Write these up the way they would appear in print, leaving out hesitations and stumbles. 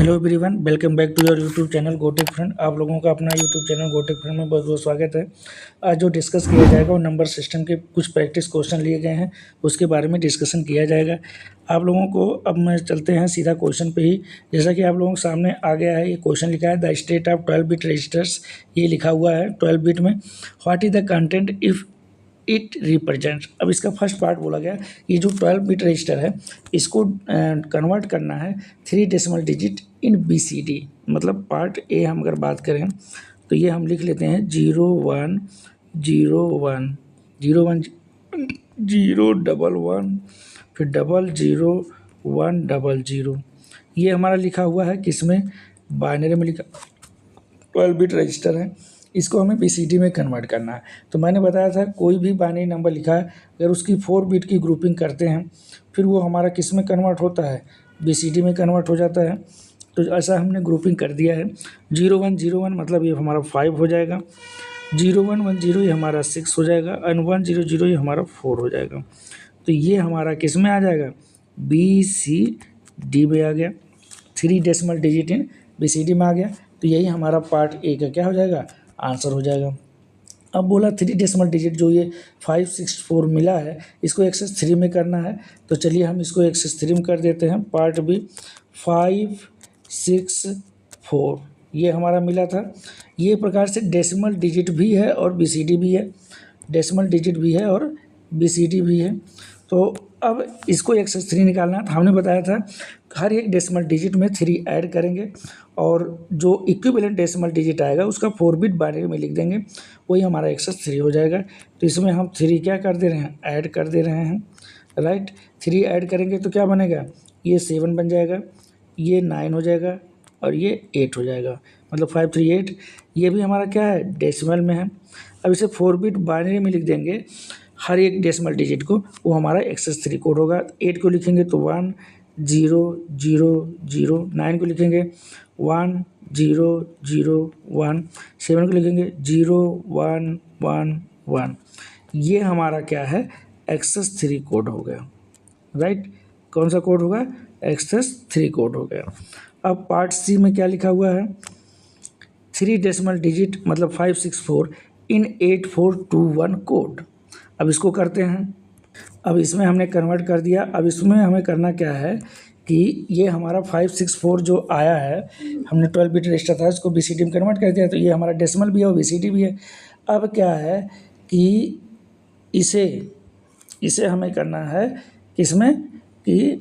Hello everyone, welcome back to your YouTube channel GoTech friend. आप लोगों का अपना यूट्यूब चैनल गोटेक फ्रेंड में बहुत बहुत स्वागत है। आज जो डिस्कस किया जाएगा वो नंबर सिस्टम के कुछ प्रैक्टिस क्वेश्चन लिए गए हैं, उसके बारे में डिस्कशन किया जाएगा। आप लोगों को अब मैं चलते हैं सीधा क्वेश्चन पे ही। जैसा कि आप लोगों के सामने आ गया है, ये क्वेश्चन लिखा है the state of 12 bit registers, ये लिखा हुआ है 12 बिट में। What is the content if it represents. अब इसका फर्स्ट पार्ट बोला गया, ये जो 12 बिट रजिस्टर है इसको कन्वर्ट करना है 3 डेसिमल डिजिट इन BCD। मतलब पार्ट ए हम अगर बात करें तो ये हम लिख लेते हैं 0101 01 011 फिर 00100। ये हमारा लिखा हुआ है किसमें, बाइनरी में लिखा 12 बिट रजिस्टर है, इसको हमें BCD में कन्वर्ट करना है। तो मैंने बताया था कोई भी बाइनरी नंबर लिखा है अगर उसकी 4 बिट की ग्रुपिंग करते हैं फिर वो हमारा किस में कन्वर्ट होता है, BCD में कन्वर्ट हो जाता है। तो ऐसा हमने ग्रुपिंग कर दिया है। 0101 मतलब ये हमारा 5 हो जाएगा, 0110 ये हमारा 6 हो जाएगा, और 100 ये हमारा 4 हो जाएगा। तो ये हमारा किस में आ जाएगा, BCD में आ गया। 3 डेसिमल डिजिट इन BCD में आ गया। तो यही हमारा पार्ट ए का क्या हो जाएगा, आंसर हो जाएगा। अब बोला 3 डेसिमल डिजिट जो ये 564 मिला है इसको एक्सेस 3 में करना है। तो चलिए हम इसको एक्सेस 3 में कर देते हैं। पार्ट बी 564 ये हमारा मिला था। ये प्रकार से डेसिमल डिजिट भी है और BCD भी है, डेसिमल डिजिट भी है और BCD भी है। तो अब इसको एक्सेस 3 निकालना है। तो हमने बताया था हर एक डेसिमल डिजिट में 3 ऐड करेंगे और जो इक्विवेलेंट डेसिमल डिजिट आएगा उसका 4 बिट बाइनरी में लिख देंगे, वही हमारा एक्सेस 3 हो जाएगा। तो इसमें हम 3 क्या कर दे रहे हैं, ऐड कर दे रहे हैं, राइट। 3 ऐड करेंगे तो क्या बनेगा, ये 7 बन जाएगा, ये 9 हो जाएगा और ये 8 हो जाएगा। मतलब 538 ये भी हमारा क्या है, डेसिमल में है। अब इसे 4 बिट बाइनरी में लिख देंगे हर एक डेसिमल डिजिट को, वो हमारा एक्सेस 3 कोड होगा। 8 को लिखेंगे तो 1000, 9 को लिखेंगे 1001, 7 को लिखेंगे 0111। ये हमारा क्या है, एक्सेस 3 कोड हो गया, राइट। कौन सा कोड होगा, एक्सेस 3 कोड हो गया। अब पार्ट सी में क्या लिखा हुआ है, 3 डेसिमल डिजिट मतलब 564 इन 8421 कोड। अब इसको करते हैं। अब इसमें हमने कन्वर्ट कर दिया। अब इसमें हमें करना क्या है कि ये हमारा 564 जो आया है, हमने 12 बिट रजिस्टर था इसको BCD में कन्वर्ट कर दिया। तो ये हमारा डेसिमल भी है और BCD भी है। अब क्या है कि इसे हमें करना है किसमें, कि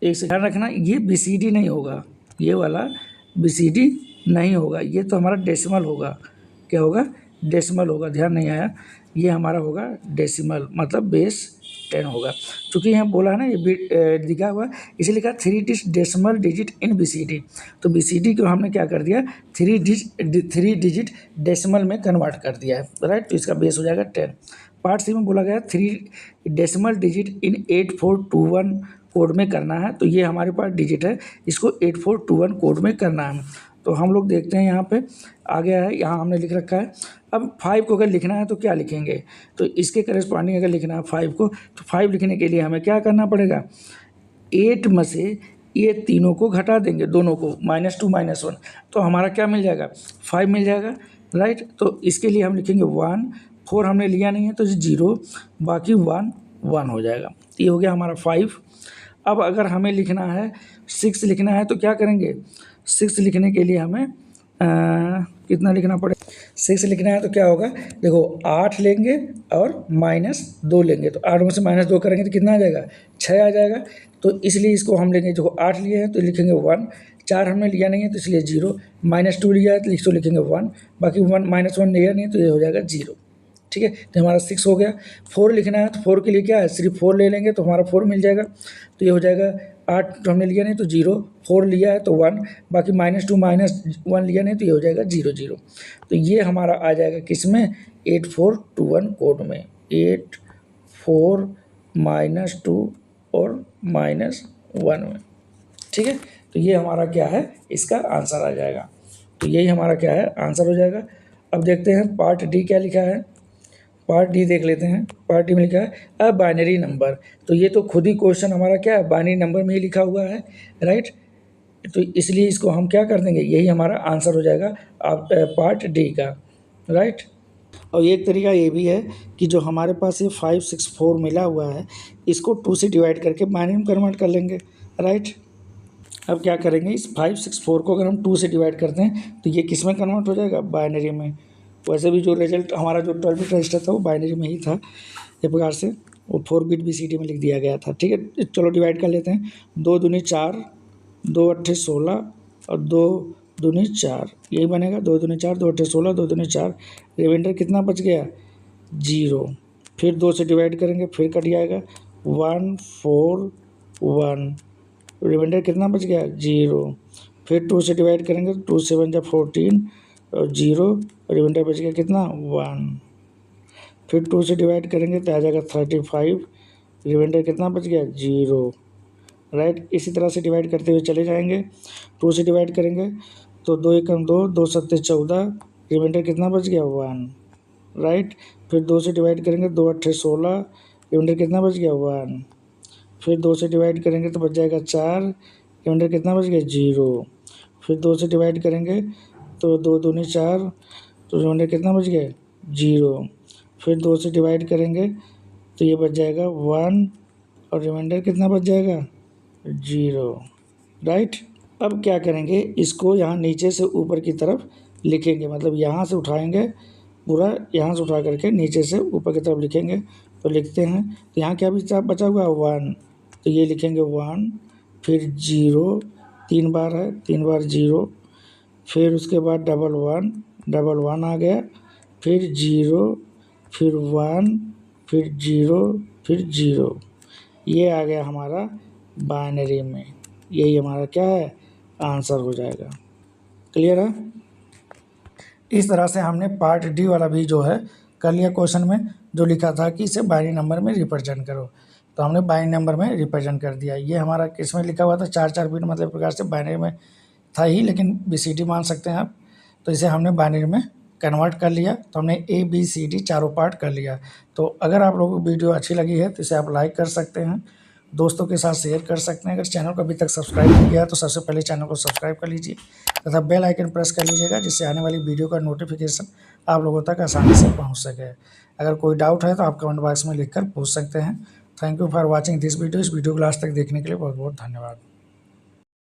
एक से ध्यान रखना ये BCD नहीं होगा, ये वाला BCD नहीं होगा, ये तो हमारा डेसिमल होगा। क्या होगा, डेसिमल होगा, ध्यान नहीं आया। ये हमारा होगा डेसिमल मतलब बेस 10 होगा। क्योंकि यहाँ बोला है ना ये लिखा हुआ इसे लिखा 3 डेसिमल डिजिट इन BCD। तो BCD को हमने क्या कर दिया, 3 डिजिट डेसिमल में कन्वर्ट कर दिया है, राइट। तो इसका बेस हो जाएगा 10। पार्ट सी में बोला गया 3 डेसिमल डिजिट इन 8421 कोड में करना है। तो ये हमारे पास डिजिट है, इसको 8421 कोड में करना है। तो हम लोग देखते हैं यहाँ पे आ गया है, यहाँ हमने लिख रखा है। अब 5 को अगर लिखना है तो क्या लिखेंगे, तो इसके करेस्पॉन्डिंग अगर लिखना है 5 को, तो 5 लिखने के लिए हमें क्या करना पड़ेगा, 8 में से ये तीनों को घटा देंगे, दोनों को -2 -1, तो हमारा क्या मिल जाएगा, 5 मिल जाएगा, राइट। तो इसके लिए हम लिखेंगे 1, 4 हमने लिया नहीं है तो 0, बाकी 1 1 हो जाएगा। ये हो गया हमारा 5। अब अगर हमें लिखना है 6 लिखना है तो क्या करेंगे, 6 लिखने के लिए हमें कितना लिखना पड़ेगा, 6 लिखना है तो क्या होगा, देखो 8 लेंगे और -2 लेंगे, तो 8 में से -2 करेंगे तो कितना आ जाएगा, 6 आ जाएगा। तो इसलिए इसको हम लेंगे, जो 8 लिए हैं तो लिखेंगे 1, 4 हमने लिया नहीं है तो इसलिए 0, -2 लिया है तो लिखेंगे 1, बाकी 1 -1 लिया नहीं है तो ये हो जाएगा 0, ठीक है। तो हमारा 6 हो गया। 4 लिखना है तो 4 के लिए क्या है, सिर्फ 4 ले लेंगे तो हमारा 4 मिल जाएगा। तो ये हो जाएगा 8 तो हमने लिया नहीं तो 0, 4 लिया है तो 1, बाकी -2 -1 लिया नहीं तो ये हो जाएगा 0 0। तो ये हमारा आ जाएगा किस में, 8421 कोड में, 84 -2 और -1 में, ठीक है। तो ये हमारा क्या है, इसका आंसर आ जाएगा। तो यही हमारा क्या है, आंसर हो जाएगा। अब देखते हैं पार्ट डी क्या लिखा है। पार्ट डी देख लेते हैं। पार्ट डी में लिखा है अ बाइनरी नंबर। तो ये तो खुद ही क्वेश्चन हमारा क्या है, बाइनरी नंबर में ही लिखा हुआ है, राइट। तो इसलिए इसको हम क्या कर देंगे, यही हमारा आंसर हो जाएगा आप पार्ट डी का, राइट। और एक तरीका ये भी है कि जो हमारे पास ये 564 मिला हुआ है, इसको 2 से डिवाइड करके बाइनरी में कन्वर्ट कर लेंगे, राइट। अब क्या करेंगे, इस 564 को अगर हम 2 से डिवाइड करते हैं तो ये किस में कन्वर्ट हो जाएगा, बाइनरी में। वैसे भी जो रिजल्ट हमारा जो 12 बिट रजिस्टर था वो बाइनरी में ही था, इस प्रकार से वो 4 बिट BCD में लिख दिया गया था, ठीक है। चलो डिवाइड कर लेते हैं, 2 दूनी 4, 2 अट्ठे 16 और 2 दूनी 4, यही बनेगा। 2 दूनी 4, 2 अट्ठे 16, 2 दूनी 4, रिमाइंडर कितना बच गया, 0। फिर 2 से डिवाइड करेंगे, फिर कट जाएगा, 1 4 1, रिमाइंडर कितना बच गया, 0। फिर 2 से डिवाइड करेंगे, 2 7 जा 14 और 0, रिमाइंडर बच गया कितना, 1। फिर 2 से डिवाइड करेंगे तो आ जाएगा 35, रिमाइंडर कितना बच गया, 0, राइट। इसी तरह से डिवाइड करते हुए चले जाएंगे। 2 से डिवाइड करेंगे तो 2 एकम 2, 2 सत्ते 14, रिमाइंडर कितना बच गया, 1, राइट। फिर 2 से डिवाइड करेंगे, 2 अट्ठे 16, रिमाइंडर कितना बच गया, 1। फिर 2 से डिवाइड करेंगे तो बच जाएगा 4, रिमाइंडर कितना बच गया, 0। फिर 2 से डिवाइड करेंगे तो 2 दूनी 4, तो रिमाइंडर कितना बच गया, 0। फिर 2 से डिवाइड करेंगे तो ये बच जाएगा 1 और रिमाइंडर कितना बच जाएगा, 0, राइट। अब क्या करेंगे, इसको यहाँ नीचे से ऊपर की तरफ लिखेंगे, मतलब यहाँ से उठाएंगे पूरा, यहाँ से उठा करके नीचे से ऊपर की तरफ लिखेंगे। तो लिखते हैं, तो यहाँ क्या बचा हुआ, 1, तो ये लिखेंगे 1, फिर 0, 3 बार है, 3 बार 0, फिर उसके बाद डबल 1 आ गया, फिर 0, फिर 1, फिर 0, फिर 0, ये आ गया हमारा बाइनरी में। यही हमारा क्या है, आंसर हो जाएगा। क्लियर है। इस तरह से हमने पार्ट डी वाला भी जो है कर लिया। क्वेश्चन में जो लिखा था कि इसे बाइनरी नंबर में रिप्रेजेंट करो, तो हमने बाइनरी नंबर में रिप्रेजेंट कर दिया। ये हमारा किस में लिखा हुआ था, 4 बिट, मतलब प्रकार से बाइनरी में था ही, लेकिन BCD मान सकते हैं आप। तो इसे हमने बाइनरी में कन्वर्ट कर लिया। तो हमने ABCD चारों पार्ट कर लिया। तो अगर आप लोगों को वीडियो अच्छी लगी है तो इसे आप लाइक कर सकते हैं, दोस्तों के साथ शेयर कर सकते हैं। अगर चैनल को अभी तक सब्सक्राइब नहीं किया तो सबसे पहले चैनल को सब्सक्राइब कर लीजिए तथा बेल आइकन प्रेस कर लीजिएगा, जिससे आने वाली वीडियो का नोटिफिकेशन आप लोगों तक आसानी से पहुंच सके। अगर कोई डाउट है तो आप कमेंट बॉक्स में लिखकर पूछ सकते हैं। Thank you for watching this video. इस वीडियो को लास्ट तक देखने के लिए बहुत बहुत धन्यवाद।